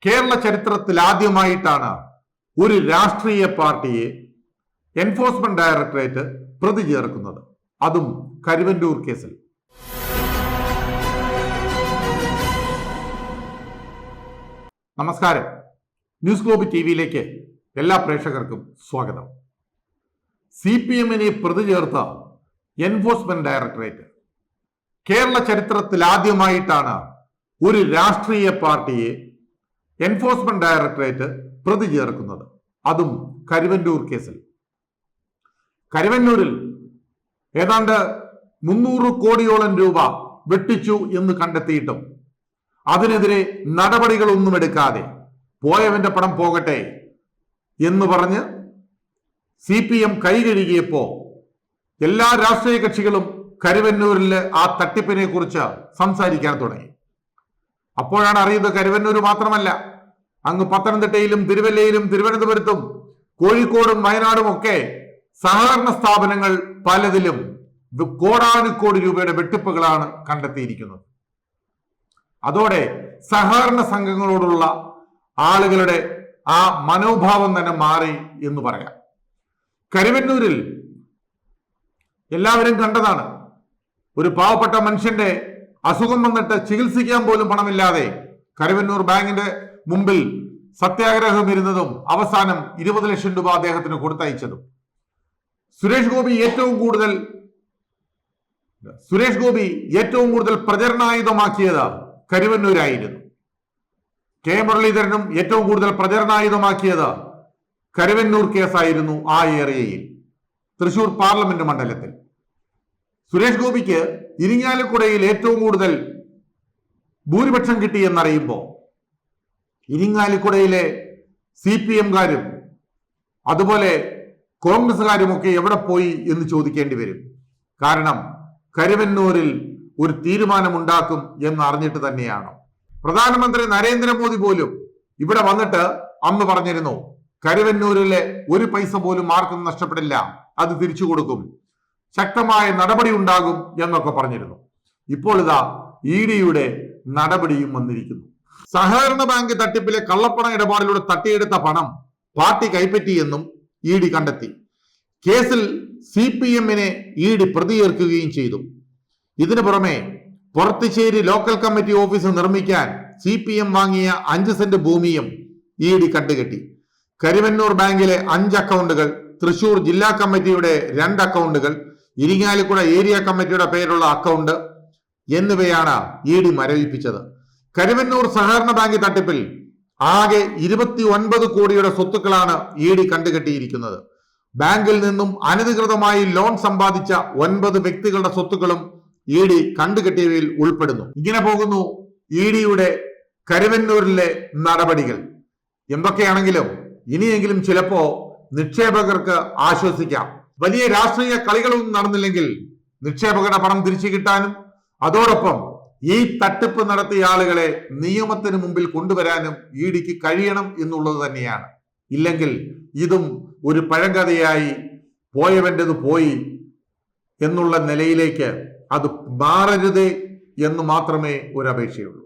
കേരള ചരിത്രത്തിൽ ആദ്യമായിട്ടാണ് ഒരു രാഷ്ട്രീയ പാർട്ടിയെ എൻഫോഴ്സ്മെന്റ് ഡയറക്ടറേറ്റ് പ്രതി ചേർക്കുന്നത്, അതും കരുവന്നൂർ കേസിൽ. നമസ്കാരം, ന്യൂസ് ഗ്ലോബ് ടിവിയിലേക്ക് എല്ലാ പ്രേക്ഷകർക്കും സ്വാഗതം. CPM-നെ പ്രതി ചേർത്ത എൻഫോഴ്സ്മെന്റ് ഡയറക്ടറേറ്റ് കേരള ചരിത്രത്തിൽ ആദ്യമായിട്ടാണ് ഒരു രാഷ്ട്രീയ പാർട്ടിയെ എൻഫോഴ്സ്മെന്റ് ഡയറക്ടറേറ്റ് പ്രതി ചേർക്കുന്നത്, അതും കരുവന്നൂർ കേസിൽ. കരുവന്നൂരിൽ ഏതാണ്ട് 300 കോടിയോളം രൂപ വെട്ടിച്ചു എന്ന് കണ്ടെത്തിയിട്ടും അതിനെതിരെ നടപടികളൊന്നും എടുക്കാതെ പോയവന്റെ പണം പോകട്ടെ എന്ന് പറഞ്ഞ് CPM കൈകഴുകിയപ്പോ എല്ലാ രാഷ്ട്രീയ കക്ഷികളും കരുവന്നൂരിലെ ആ തട്ടിപ്പിനെ കുറിച്ച് സംസാരിക്കാൻ തുടങ്ങി. അപ്പോഴാണ് അറിയുന്നത് കരുവന്നൂർ മാത്രമല്ല, അങ്ങ് പത്തനംതിട്ടയിലും തിരുവല്ലയിലും തിരുവനന്തപുരത്തും കോഴിക്കോടും വയനാടും ഒക്കെ സഹകരണ സ്ഥാപനങ്ങൾ പലതിലും കോടാനുകോടി രൂപയുടെ വെട്ടിപ്പുകളാണ് കണ്ടെത്തിയിരിക്കുന്നത്. അതോടെ സഹകരണ സംഘങ്ങളോടുള്ള ആളുകളുടെ ആ മനോഭാവം തന്നെ മാറി എന്ന് പറയാം. കരുവന്നൂരിൽ എല്ലാവരും കണ്ടതാണ്, ഒരു പാവപ്പെട്ട മനുഷ്യന്റെ അസുഖം വന്നിട്ട് ചികിത്സിക്കാൻ പോലും പണമില്ലാതെ കരുവന്നൂർ ബാങ്കിന്റെ മുമ്പിൽ സത്യാഗ്രഹം ഇരുന്നതും അവസാനം 20 ലക്ഷം രൂപ അദ്ദേഹത്തിന് കൊടുത്തയച്ചതും. സുരേഷ് ഗോപി ഏറ്റവും കൂടുതൽ പ്രചരണായുധമാക്കിയത് കരുവന്നൂരായിരുന്നു. കെ മുരളീധരനും ഏറ്റവും കൂടുതൽ പ്രചരണായുധമാക്കിയത് കരുവന്നൂർ കേസായിരുന്നു. ആ ഏരിയയിൽ തൃശൂർ പാർലമെന്റ് മണ്ഡലത്തിൽ സുരേഷ് ഗോപിക്ക് ഇരിങ്ങാലക്കുടയിൽ ഏറ്റവും കൂടുതൽ ഭൂരിപക്ഷം കിട്ടിയെന്നറിയുമ്പോൾ ഇരിങ്ങാലക്കുടയിലെ CPM-കാരും അതുപോലെ കോൺഗ്രസ്സുകാരും ഒക്കെ എവിടെ പോയി എന്ന് ചോദിക്കേണ്ടി വരും. കാരണം കരുവന്നൂരിൽ ഒരു തീരുമാനമുണ്ടാക്കും എന്ന് അറിഞ്ഞിട്ട് തന്നെയാണ്. പ്രധാനമന്ത്രി നരേന്ദ്രമോദി പോലും ഇവിടെ വന്നിട്ട് അന്ന് പറഞ്ഞിരുന്നു, കരുവന്നൂരിലെ ഒരു പൈസ പോലും ആർക്കും നഷ്ടപ്പെടില്ല, അത് തിരിച്ചു കൊടുക്കും, ശക്തമായ നടപടി ഉണ്ടാകും എന്നൊക്കെ പറഞ്ഞിരുന്നു. ഇപ്പോൾ ഇതാ ED-യുടെ നടപടിയും വന്നിരിക്കുന്നു. സഹകരണ ബാങ്ക് തട്ടിപ്പിലെ കള്ളപ്പണ ഇടപാടിലൂടെ തട്ടിയെടുത്ത പണം പാർട്ടി കൈപ്പറ്റിയെന്നും ED കണ്ടെത്തി. കേസിൽ CPM-നെ ED പ്രതി ചേർക്കുകയും ചെയ്തു. ഇതിനു പുറമെ പൊറത്തിശ്ശേരി ലോക്കൽ കമ്മിറ്റി ഓഫീസ് നിർമ്മിക്കാൻ CPM വാങ്ങിയ 5 സെന്റ് ഭൂമിയും ED കണ്ടുകെട്ടി. കരുവന്നൂർ ബാങ്കിലെ 5 അക്കൗണ്ടുകൾ, തൃശൂർ ജില്ലാ കമ്മിറ്റിയുടെ 2 അക്കൗണ്ടുകൾ, ഇരിങ്ങാലക്കുട ഏരിയ കമ്മിറ്റിയുടെ പേരുള്ള അക്കൗണ്ട് എന്നിവയാണ് ED മരവിപ്പിച്ചത്. കരുവന്നൂർ സഹകരണ ബാങ്ക് തട്ടിപ്പിൽ ആകെ 29 കോടിയുടെ സ്വത്തുക്കളാണ് ED കണ്ടുകെട്ടിയിരിക്കുന്നത്. ബാങ്കിൽ നിന്നും അനധികൃതമായി ലോൺ സമ്പാദിച്ച 9 വ്യക്തികളുടെ സ്വത്തുക്കളും ED കണ്ടുകെട്ടിയവയിൽ ഉൾപ്പെടുന്നു. ഇങ്ങനെ പോകുന്നു ED-യുടെ കരുവന്നൂരിലെ നടപടികൾ. എന്തൊക്കെയാണെങ്കിലും ഇനിയെങ്കിലും ചിലപ്പോ നിക്ഷേപകർക്ക് ആശ്വസിക്കാം. വലിയ രാഷ്ട്രീയ കളികളൊന്നും നടന്നില്ലെങ്കിൽ നിക്ഷേപകരുടെ പണം തിരിച്ചു കിട്ടാനും അതോടൊപ്പം ഈ തട്ടിപ്പ് നടത്തിയ ആളുകളെ നിയമത്തിന് മുമ്പിൽ കൊണ്ടുവരാനും ED-ക്ക് കഴിയണം എന്നുള്ളത് തന്നെയാണ്. ഇല്ലെങ്കിൽ ഇതും ഒരു പഴങ്കഥയായി പോയവൻ്റെത് പോയി എന്നുള്ള നിലയിലേക്ക് അത് മാറരുതേ എന്ന് മാത്രമേ ഒരു അപേക്ഷയുള്ളൂ.